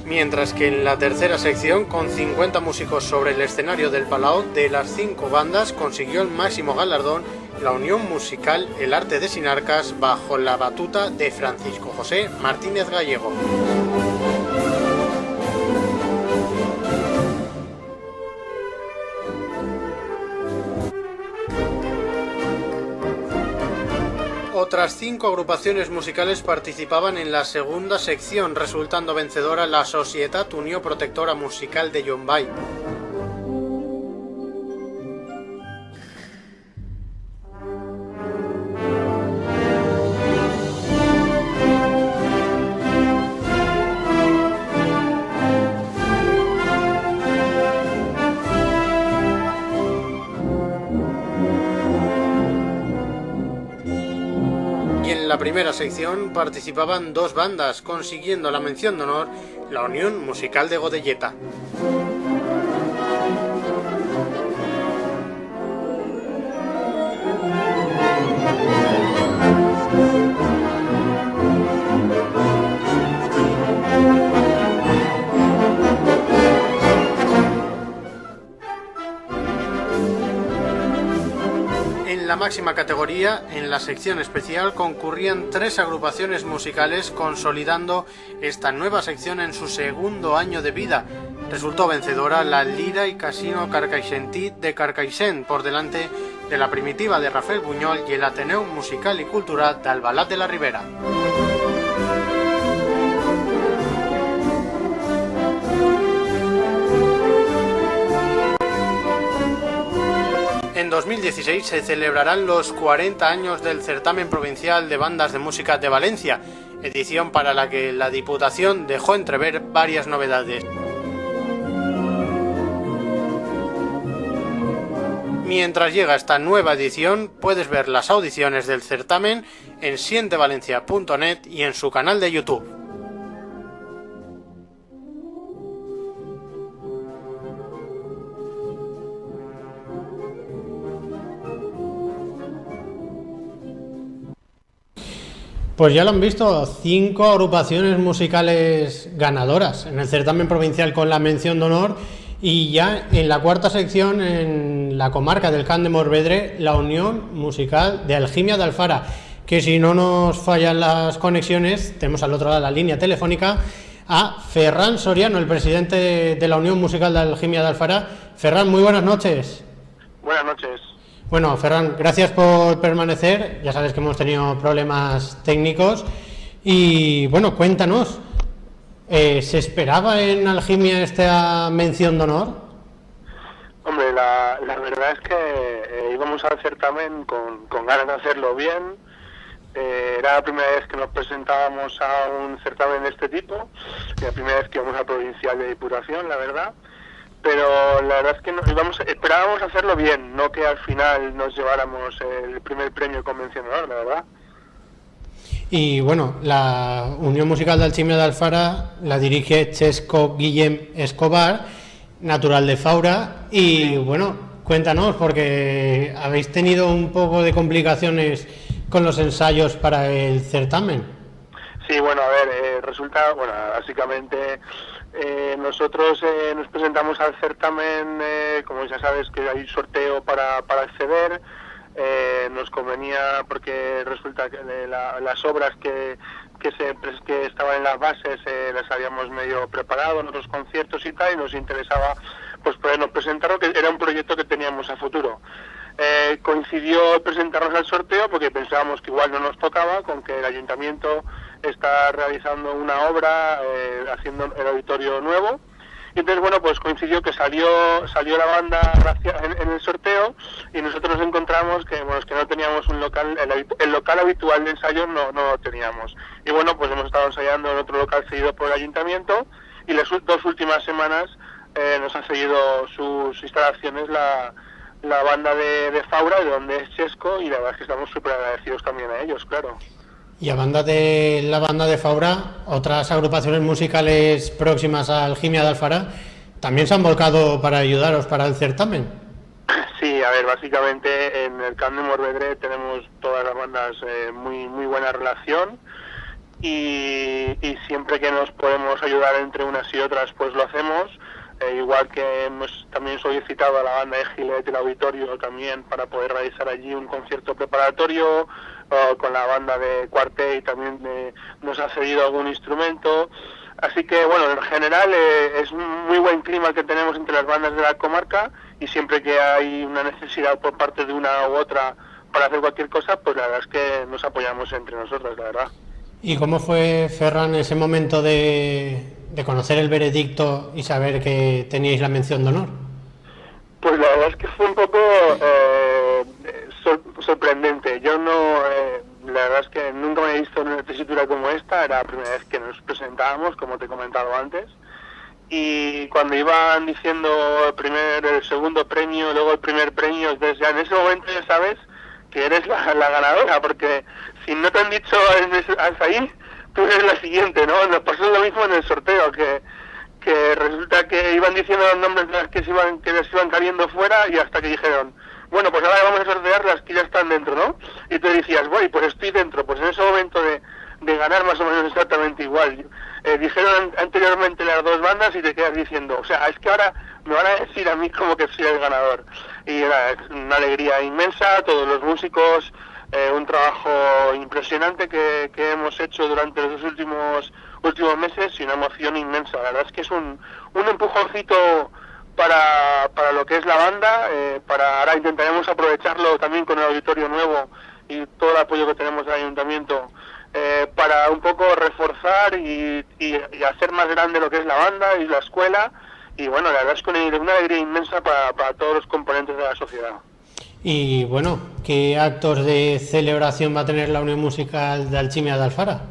Mientras que en la tercera sección, con 50 músicos sobre el escenario del Palau, de las 5 bandas consiguió el máximo galardón la Unión Musical El Arte de Sinarcas, bajo la batuta de Francisco José Martínez Gallego. Otras 5 agrupaciones musicales participaban en la segunda sección, resultando vencedora la Societat Unió Protectora Musical de Llombai. En la primera sección participaban 2 bandas, consiguiendo la mención de honor la Unión Musical de Godelleta. En la máxima categoría, en la sección especial, concurrían 3 agrupaciones musicales, consolidando esta nueva sección en su segundo año de vida. Resultó vencedora la Lira y Casino Carcaixentí de Carcaixent, por delante de la Primitiva de Rafael Buñol y el Ateneu Musical y Cultural de Albalat de la Ribera. En 2016 se celebrarán los 40 años del Certamen Provincial de Bandas de Música de Valencia, edición para la que la Diputación dejó entrever varias novedades. Mientras llega esta nueva edición, puedes ver las audiciones del certamen en sientevalencia.net y en su canal de YouTube. Pues ya lo han visto, 5 agrupaciones musicales ganadoras en el certamen provincial con la mención de honor, y ya en la cuarta sección, en la comarca del Camp de Morvedre, la Unión Musical de Algimia de Alfara, que si no nos fallan las conexiones, tenemos al otro lado de la línea telefónica a Ferran Soriano, el presidente de la Unión Musical de Algimia de Alfara. Ferran, muy buenas noches. Buenas noches. Bueno, Ferran, gracias por permanecer. Ya sabes que hemos tenido problemas técnicos. Y bueno, cuéntanos, ¿se esperaba en Algimia esta mención de honor? Hombre, la verdad es que íbamos al certamen con ganas de hacerlo bien. Era la primera vez que nos presentábamos a un certamen de este tipo, la primera vez que íbamos a Provincial de Diputación, la verdad. Pero la verdad es que esperábamos hacerlo bien, no que al final nos lleváramos el primer premio con mención de honor, la verdad. Y bueno, la Unión Musical de Alchimia de Alfara la dirige Chesco Guillem Escobar, natural de Faura. Y bueno, cuéntanos, porque habéis tenido un poco de complicaciones con los ensayos para el certamen. Sí, bueno, a ver, resulta, bueno, básicamente nosotros nos presentamos al certamen, como ya sabes que hay sorteo para acceder. Nos convenía porque resulta que las obras que estaban en las bases las habíamos medio preparado en otros conciertos y tal, y nos interesaba pues podernos presentarlo, que era un proyecto que teníamos a futuro. Coincidió presentarnos al sorteo porque pensábamos que igual no nos tocaba, con que el ayuntamiento está realizando una obra, haciendo el auditorio nuevo. Y entonces, bueno, pues coincidió que salió la banda en el sorteo, y nosotros nos encontramos que no teníamos un local, el local habitual de ensayo no lo teníamos. Y bueno, pues hemos estado ensayando en otro local cedido por el ayuntamiento, y las 2 últimas semanas nos ha cedido sus instalaciones la banda de Faura, de donde es Chesco, y la verdad es que estamos súper agradecidos también a ellos, claro. Y a banda de la banda de Faura, otras agrupaciones musicales próximas al Alchimia de Alfara también se han volcado para ayudaros para el certamen. Sí, a ver, básicamente en el Camp de Morvedre tenemos todas las bandas muy buena relación, y siempre que nos podemos ayudar entre unas y otras, pues lo hacemos. Igual que hemos también solicitado a la banda de Gilet, el auditorio también, para poder realizar allí un concierto preparatorio, con la banda de Cuarté, y también nos ha cedido algún instrumento. Así que bueno, en general es un muy buen clima que tenemos entre las bandas de la comarca, y siempre que hay una necesidad por parte de una u otra para hacer cualquier cosa, pues la verdad es que nos apoyamos entre nosotros, la verdad. ¿Y cómo fue, Ferran, ese momento de conocer el veredicto y saber que teníais la mención de honor? Pues la verdad es que fue un poco sorprendente. Yo la verdad es que nunca me he visto en una tesitura como esta, era la primera vez que nos presentábamos, como te he comentado antes, y cuando iban diciendo el segundo premio, luego el primer premio, entonces ya en ese momento ya sabes que eres la ganadora, porque si no te han dicho hasta ahí, tú eres la siguiente, ¿no? Nos pasó lo mismo en el sorteo, que resulta que iban diciendo los nombres de las que les iban cayendo fuera, y hasta que dijeron, bueno, pues ahora vamos a sortear las que ya están dentro, ¿no? Y tú decías, voy, pues estoy dentro. Pues en ese momento de ganar más o menos exactamente igual. Dijeron anteriormente las 2 bandas y te quedas diciendo, o sea, es que ahora me van a decir a mí como que soy el ganador. Y era una alegría inmensa, todos los músicos, un trabajo impresionante que hemos hecho durante los últimos meses, y una emoción inmensa. La verdad es que es un empujoncito para lo que es la banda. Ahora intentaremos aprovecharlo también con el auditorio nuevo y todo el apoyo que tenemos del ayuntamiento, para un poco reforzar y hacer más grande lo que es la banda y la escuela. Y bueno, la verdad es que una alegría inmensa para todos los componentes de la sociedad. Y bueno, ¿qué actos de celebración va a tener la Unión Musical de Alchimia de Alfara?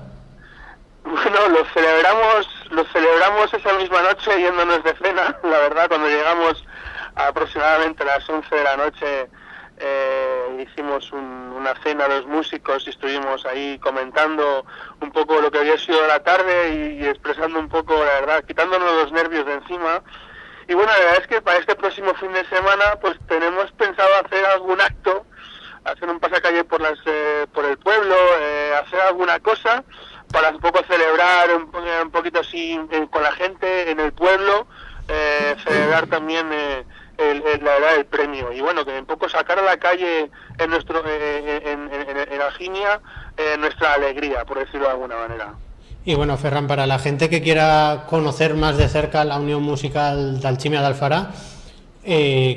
Bueno, lo celebramos esa misma noche yéndonos de cena. La verdad, cuando llegamos aproximadamente a las 11 de la noche, hicimos una cena a los músicos y estuvimos ahí comentando un poco lo que había sido la tarde y expresando un poco, la verdad, quitándonos los nervios de encima. Y bueno, la verdad es que para este próximo fin de semana pues tenemos pensado hacer algún acto, hacer un pasacalle por el pueblo, hacer alguna cosa para un poco celebrar un poquito así con la gente en el pueblo, celebrar también el premio, y bueno, que un poco sacar a la calle en Alchimia nuestra alegría, por decirlo de alguna manera. Y bueno, Ferran, para la gente que quiera conocer más de cerca la Unión Musical de Alchimia de Alfara,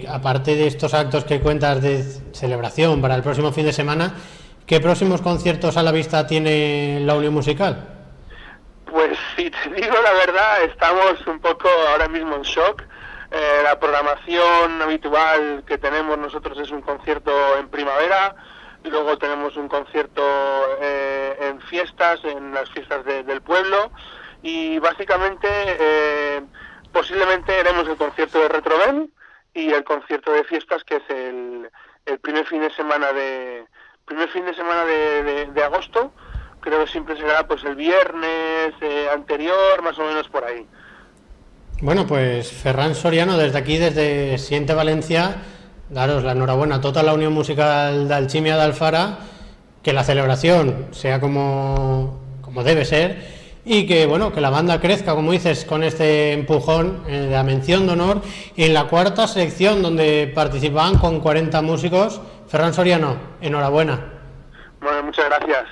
aparte de estos actos que cuentas de celebración para el próximo fin de semana, ¿qué próximos conciertos a la vista tiene la Unión Musical? Pues si te digo la verdad, estamos un poco ahora mismo en shock. La programación habitual que tenemos nosotros es un concierto en primavera, luego tenemos un concierto en fiestas, en las fiestas del pueblo, y básicamente posiblemente haremos el concierto de Retroven y el concierto de fiestas, que es el primer fin de semana de agosto. Creo que siempre será pues el viernes anterior, más o menos por ahí. Bueno, pues Ferran Soriano, desde aquí, desde Siente Valencia, daros la enhorabuena a toda la Unión Musical de Alchimia de Alfara, que la celebración sea como debe ser, y que bueno, que la banda crezca, como dices, con este empujón de la mención de honor, y en la 4ª selección, donde participaban con 40 músicos. Ferran Soriano, enhorabuena. Bueno, muchas gracias.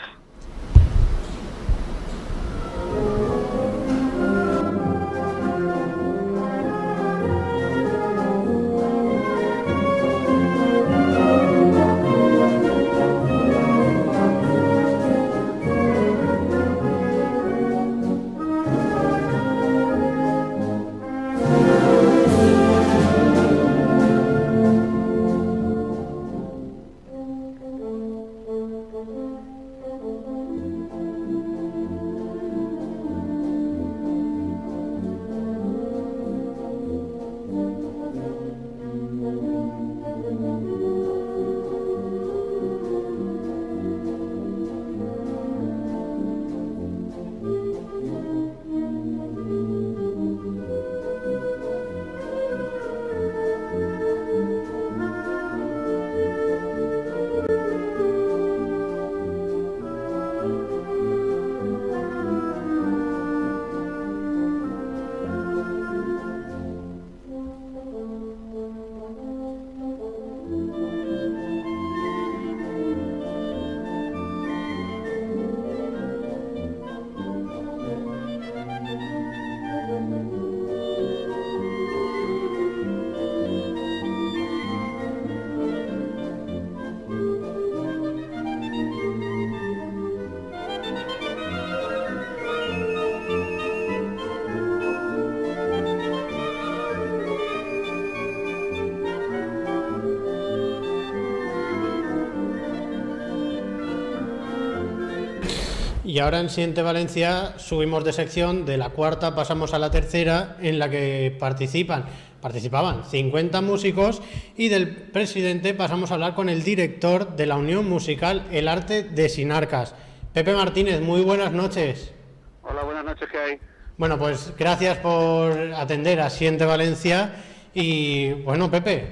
Y ahora en Siente Valencia subimos de sección, de la cuarta pasamos a la tercera, en la que participaban 50 músicos, y del presidente pasamos a hablar con el director de la Unión Musical El Arte de Sinarcas. Pepe Martínez, muy buenas noches. Hola, buenas noches, ¿qué hay? Bueno, pues gracias por atender a Siente Valencia. Y bueno, Pepe,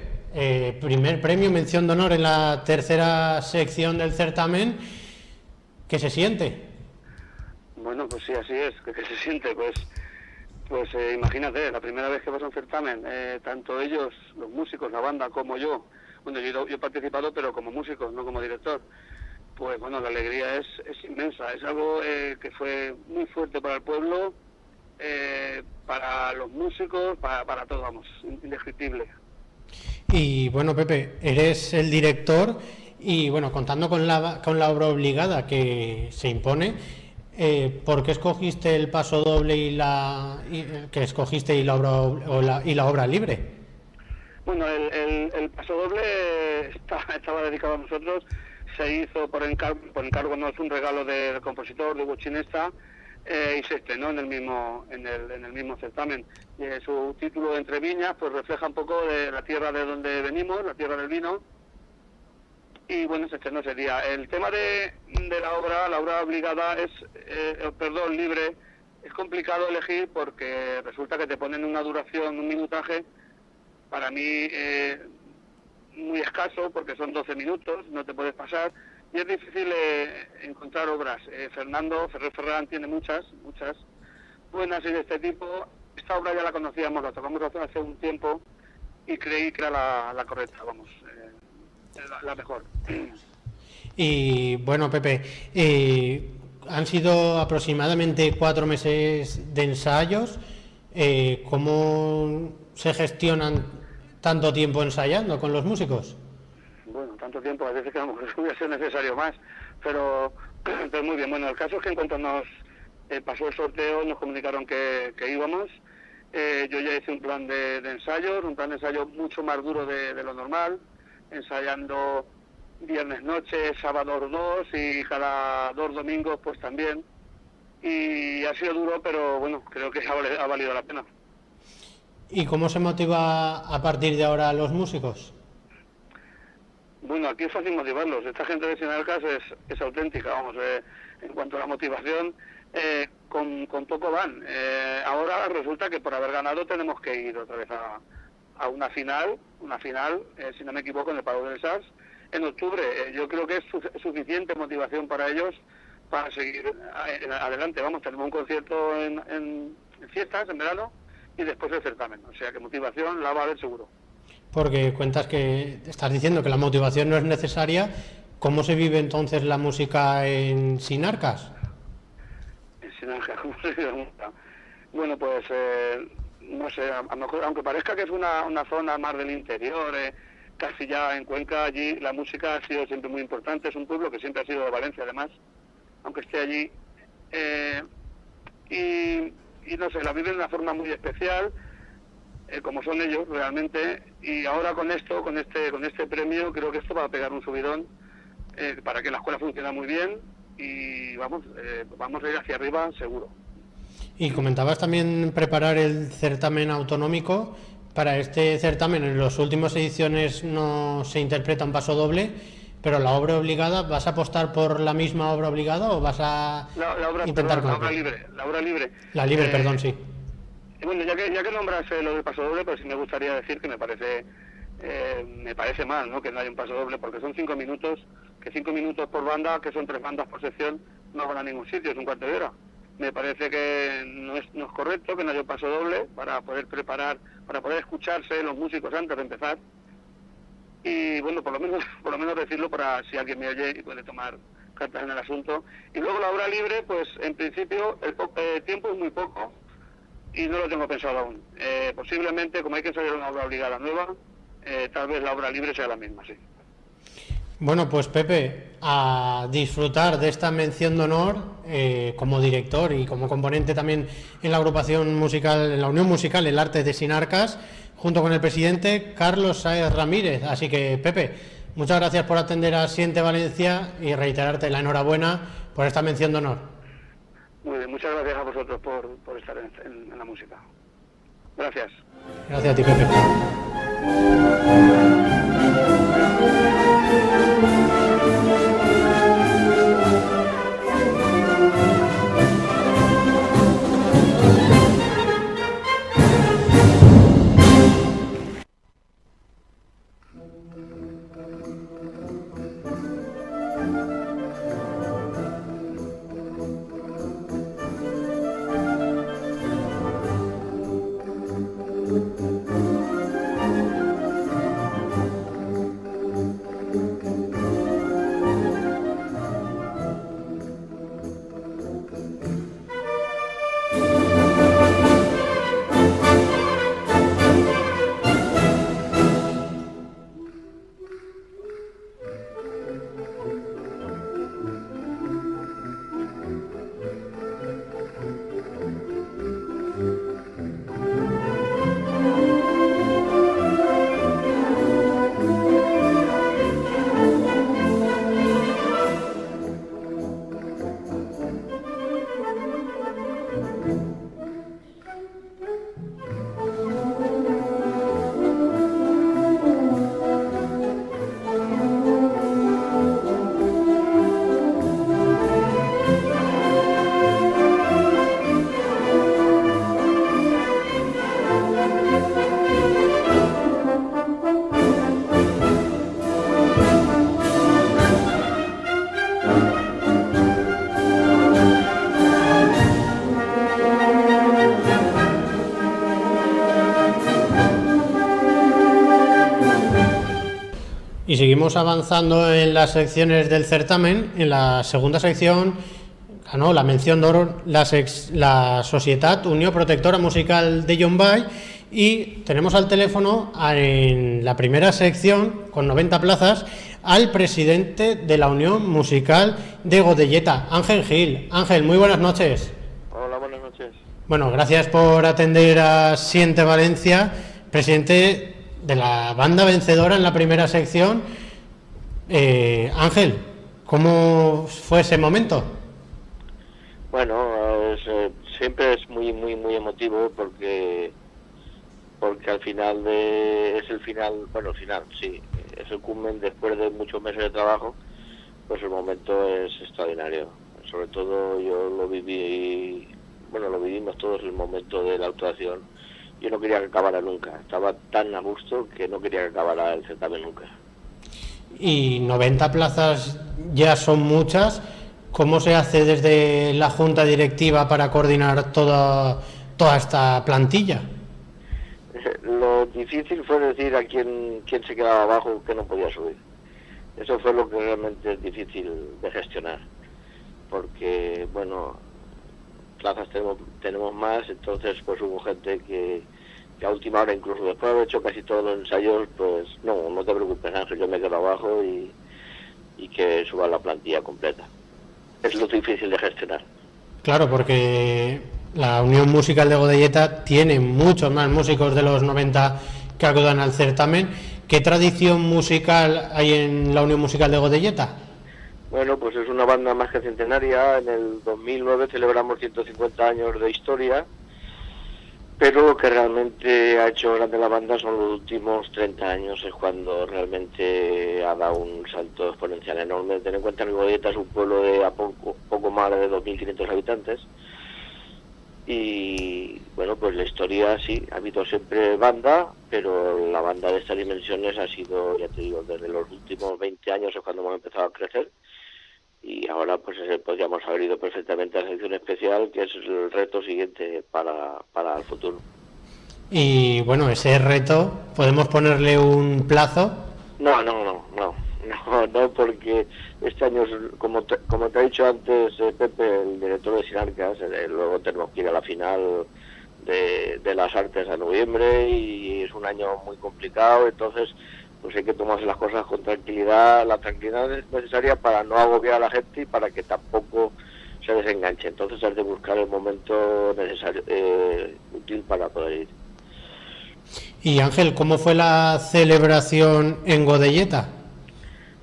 primer premio, mención de honor en la tercera sección del certamen. ¿Qué se siente? Bueno, pues sí, así es. ¿Qué se siente? Pues imagínate, la primera vez que vas a un certamen, tanto ellos, los músicos, la banda, como yo. Bueno, yo he participado, pero como músico, no como director. Pues bueno, la alegría es inmensa. Es algo que fue muy fuerte para el pueblo, para los músicos, para todos, vamos, indescriptible. Y bueno, Pepe, eres el director y bueno, contando con la obra obligada que se impone, ¿por qué escogiste el paso doble y la obra libre? Bueno, el paso doble estaba dedicado a nosotros, se hizo por encargo, no es un regalo del compositor, de Hugo Chinesta, y se estrenó en el mismo certamen. Su título, Entre Viñas, pues refleja un poco de la tierra de donde venimos, la tierra del vino, y bueno, se estrenó ese día. El tema de la obra obligada libre, es complicado elegir porque resulta que te ponen una duración, un minutaje, para mí muy escaso, porque son 12 minutos, no te puedes pasar, y es difícil encontrar obras. Ferrer Ferran tiene muchas buenas y de este tipo. Esta obra ya la conocíamos, la tocamos hace un tiempo y creí que era la correcta, vamos, la mejor. Y bueno, Pepe, han sido aproximadamente 4 meses de ensayos. ¿Cómo se gestionan tanto tiempo ensayando con los músicos? Bueno, tanto tiempo, a veces que a lo mejor hubiera sido necesario más, pero muy bien. Bueno, el caso es que en cuanto nos pasó el sorteo, nos comunicaron que íbamos. Yo ya hice un plan de ensayo mucho más duro de lo normal, ensayando viernes noche, sábados 2 y cada 2 domingos pues también. Y ha sido duro, pero bueno, creo que ha valido la pena. ¿Y cómo se motiva a partir de ahora a los músicos? Bueno, aquí es fácil motivarlos. Esta gente de Sinarcas es auténtica, vamos. En cuanto a la motivación, con poco van. Ahora resulta que por haber ganado tenemos que ir otra vez a una final, si no me equivoco, en el Palau del Sars, en octubre. Yo creo que es suficiente motivación para ellos para seguir adelante. Vamos, tenemos un concierto en fiestas, en verano, y después el certamen. O sea que motivación la va a haber seguro. Porque estás diciendo que la motivación no es necesaria. ¿Cómo se vive entonces la música en Sinarcas? En Sinarcas, ¿cómo se vive la música? Bueno, pues no sé, a lo mejor, aunque parezca que es una zona más del interior, casi ya en Cuenca, allí la música ha sido siempre muy importante. Es un pueblo que siempre ha sido de Valencia, además, aunque esté allí. Y no sé, la viven de una forma muy especial, como son ellos realmente, y ahora con este premio creo que esto va a pegar un subidón para que la escuela funcione muy bien y vamos a ir hacia arriba seguro. Y comentabas también preparar el certamen autonómico. Para este certamen en las últimas ediciones no se interpreta un paso doble, pero la obra obligada, ¿vas a apostar por la misma obra obligada o vas a intentar la obra libre? La libre, perdón, sí. Bueno, ya que nombras lo del paso doble, pues sí me gustaría decir que me parece mal, ¿no?, que no haya un paso doble, porque son 5 minutos, que 5 minutos por banda, que son 3 bandas por sección, no van a ningún sitio, es un cuarto de hora. Me parece que no es correcto que no haya un paso doble para poder preparar, para poder escucharse los músicos antes de empezar. Y bueno, por lo menos decirlo para si alguien me oye y puede tomar cartas en el asunto. Y luego la obra libre, pues en principio el tiempo es muy poco y no lo tengo pensado aún. Posiblemente, como hay que ensayar una obra obligada nueva, tal vez la obra libre sea la misma, sí. Bueno, pues Pepe, a disfrutar de esta mención de honor como director y como componente también en la agrupación musical, en la Unión Musical El Arte de Sinarcas, junto con el presidente Carlos Sáez Ramírez. Así que, Pepe, muchas gracias por atender a Siente Valencia y reiterarte la enhorabuena por esta mención de honor. Muy bien, muchas gracias a vosotros por estar en la música. Gracias. Gracias a ti, Pepe. Y seguimos avanzando en las secciones del certamen. En la segunda sección ganó la mención d'oro la Societat Unió Protectora Musical de Llombai, y tenemos al teléfono en la primera sección, con 90 plazas, al presidente de la Unión Musical de Godelleta, Ángel Gil. Ángel, muy buenas noches. Hola, buenas noches. Bueno, gracias por atender a Siente Valencia, presidente de la banda vencedora en la primera sección. Ángel, ¿cómo fue ese momento? Bueno, siempre es muy emotivo porque al final es el final, bueno, el final, sí, es el culmen después de muchos meses de trabajo, pues el momento es extraordinario. Sobre todo yo lo viví, bueno, lo vivimos todos el momento de la actuación. Yo no quería que acabara nunca, estaba tan a gusto que no quería que acabara el certamen nunca. Y 90 plazas ya son muchas. ¿Cómo se hace desde la Junta Directiva para coordinar toda esta plantilla? Lo difícil fue decir a quién se quedaba abajo, que no podía subir. Eso fue lo que realmente es difícil de gestionar, porque, bueno, plazas tenemos más, entonces pues hubo gente que a última hora, incluso después de haber hecho casi todos los ensayos, pues no te preocupes, Ángel, yo me quedo abajo y que suba la plantilla completa. Es lo difícil de gestionar. Claro, porque la Unión Musical de Godelleta tiene muchos más músicos de los 90 que acudan al certamen. ¿Qué tradición musical hay en la Unión Musical de Godelleta? Bueno, pues es una banda más que centenaria. En el 2009 celebramos 150 años de historia, pero lo que realmente ha hecho grande la banda son los últimos 30 años, es cuando realmente ha dado un salto exponencial enorme. Ten en cuenta que Godelleta es un pueblo de poco más de 2.500 habitantes, y bueno, pues la historia sí, ha habido siempre banda, pero la banda de estas dimensiones ha sido, ya te digo, desde los últimos 20 años es cuando hemos empezado a crecer. Y ahora pues podríamos haber ido perfectamente a la sección especial, que es el reto siguiente para el futuro. Y bueno, ese reto, ¿podemos ponerle un plazo? No, porque este año, como te he dicho antes, Pepe, el director de Sinarcas, luego tenemos que ir a la final de las artes a noviembre, y es un año muy complicado, entonces pues hay que tomarse las cosas con tranquilidad. La tranquilidad es necesaria para no agobiar a la gente y para que tampoco se desenganche. Entonces hay que buscar el momento necesario, útil para poder ir. Y Ángel, ¿cómo fue la celebración en Godelleta?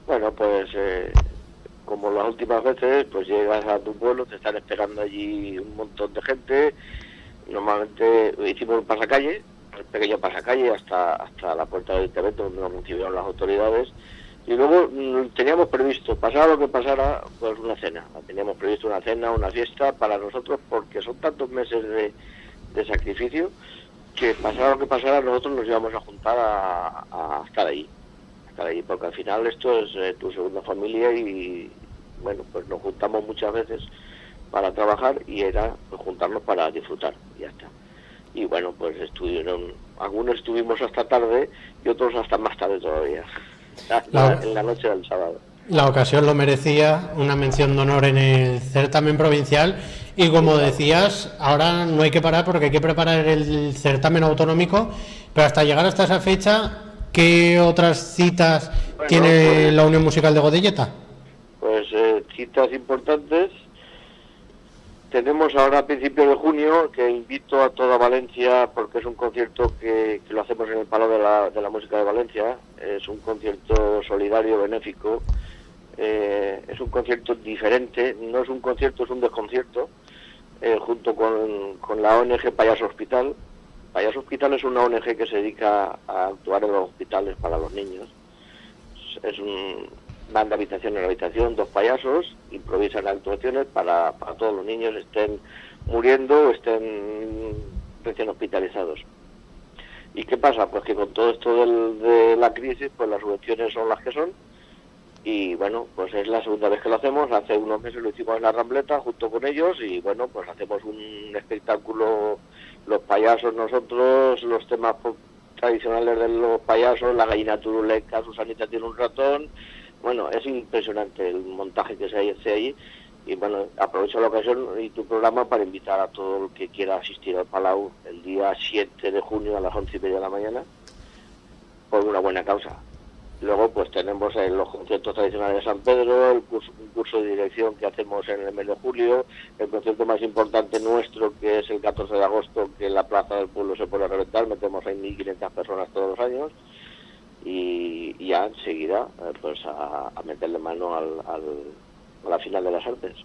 Bueno, pues como las últimas veces, pues llegas a tu pueblo, te están esperando allí un montón de gente. Normalmente hicimos un pasacalle, un pequeño pasacalle hasta la puerta del ayuntamiento, donde nos recibieron las autoridades. Y luego teníamos previsto, pasara lo que pasara, pues una cena. Teníamos previsto una cena, una fiesta para nosotros, porque son tantos meses de sacrificio que pasara lo que pasara, nosotros nos íbamos a juntar a estar ahí, porque al final esto es tu segunda familia y bueno, pues nos juntamos muchas veces para trabajar y era pues, juntarnos para disfrutar, y ya está. Y bueno, pues algunos estuvimos hasta tarde y otros hasta más tarde todavía, en la noche del sábado. La ocasión lo merecía, una mención de honor en el certamen provincial, y como decías, ahora no hay que parar porque hay que preparar el certamen autonómico, pero hasta llegar hasta esa fecha, ¿qué otras citas tiene la Unión Musical de Godelleta? Pues citas importantes. Tenemos ahora a principios de junio, que invito a toda Valencia, porque es un concierto que lo hacemos en el Palau de la Música de Valencia. Es un concierto solidario, benéfico. Es un concierto diferente, no es un concierto, es un desconcierto, junto con la ONG Payaso Hospital. Payaso Hospital es una ONG que se dedica a actuar en los hospitales para los niños. Van de habitación en habitación, 2 payasos, improvisan actuaciones para todos los niños, estén muriendo o estén recién hospitalizados. ¿Y qué pasa? Pues que con todo esto de la crisis, pues las subvenciones son las que son, y bueno, pues es la segunda vez que lo hacemos. Hace unos meses lo hicimos en la Rambleta junto con ellos, y bueno, pues hacemos un espectáculo, los payasos nosotros, los temas tradicionales de los payasos, la gallina turuleca, Susanita tiene un ratón. Bueno, es impresionante el montaje que se hace ahí, y bueno, aprovecho la ocasión y tu programa para invitar a todo el que quiera asistir al Palau el día 7 de junio a las 11:30 de la mañana, por una buena causa. Luego pues tenemos los conciertos tradicionales de San Pedro, un curso de dirección que hacemos en el mes de julio, el concierto más importante nuestro, que es el 14 de agosto, que en la plaza del pueblo se pone a reventar, metemos ahí 1.500 personas todos los años. Y ya enseguida pues a meterle mano a la final de las artes.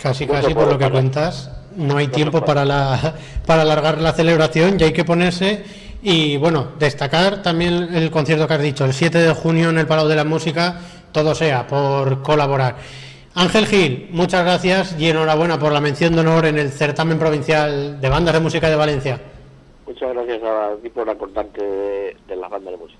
Casi por lo que cuentas, no hay tiempo para alargar la celebración, y hay que ponerse. Y bueno, destacar también el concierto que has dicho, el 7 de junio en el Palau de la Música, todo sea por colaborar. Ángel Gil, muchas gracias y enhorabuena por la mención de honor en el certamen provincial de bandas de música de Valencia. Muchas gracias a ti por acordarte de las bandas de música.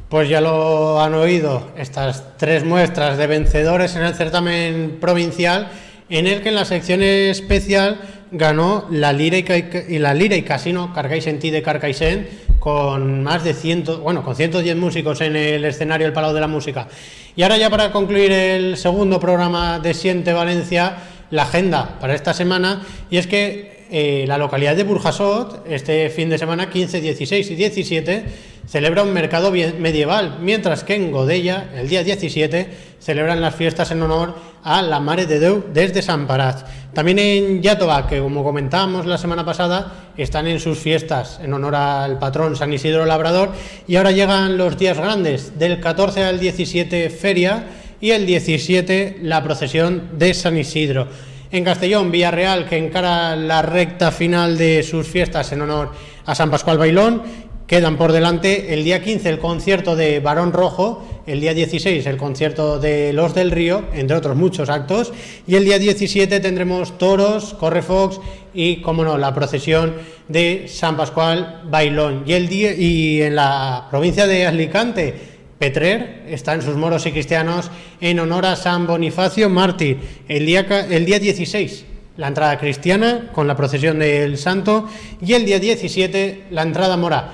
Pues ya lo han oído, estas 3 muestras de vencedores en el certamen provincial, en el que en la sección especial ganó la Lira y Casino Carcaixentí de Carcaixent, con más de 110 músicos en el escenario del Palau de la Música. Y ahora ya para concluir el segundo programa de Siente Valencia, la agenda para esta semana, y es que la localidad de Burjasot, este fin de semana 15, 16 y 17, celebra un mercado medieval, mientras que en Godella, el día 17, celebran las fiestas en honor a la Mare de Déu desde Sant Parat. También en Iàtova, que como comentábamos la semana pasada, están en sus fiestas en honor al patrón San Isidro Labrador, y ahora llegan los días grandes, del 14 al 17 feria, y el 17 la procesión de San Isidro. En Castellón, Villarreal, que encara la recta final de sus fiestas en honor a San Pascual Bailón. Quedan por delante el día 15 el concierto de Barón Rojo, el día 16 el concierto de Los del Río, entre otros muchos actos, y el día 17 tendremos toros, correfox y, como no, la procesión de San Pascual Bailón. Y en la provincia de Alicante, Petrer está en sus moros y cristianos en honor a San Bonifacio Mártir, el día 16. La entrada cristiana con la procesión del Santo y el día 17 la entrada mora.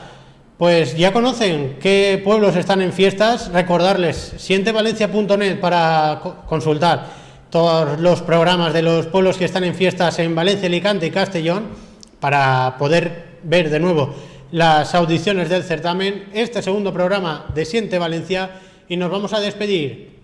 Pues ya conocen qué pueblos están en fiestas. Recordarles sientevalencia.net para consultar todos los programas de los pueblos que están en fiestas en Valencia, Alicante y Castellón, para poder ver de nuevo las audiciones del certamen, este segundo programa de Siente Valencia, y nos vamos a despedir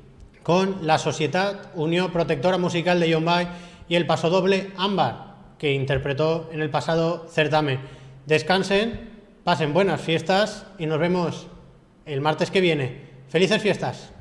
con la Societat Unió Protectora Musical de Llombai y el pasodoble Ámbar, que interpretó en el pasado certamen. Descansen, pasen buenas fiestas y nos vemos el martes que viene. ¡Felices fiestas!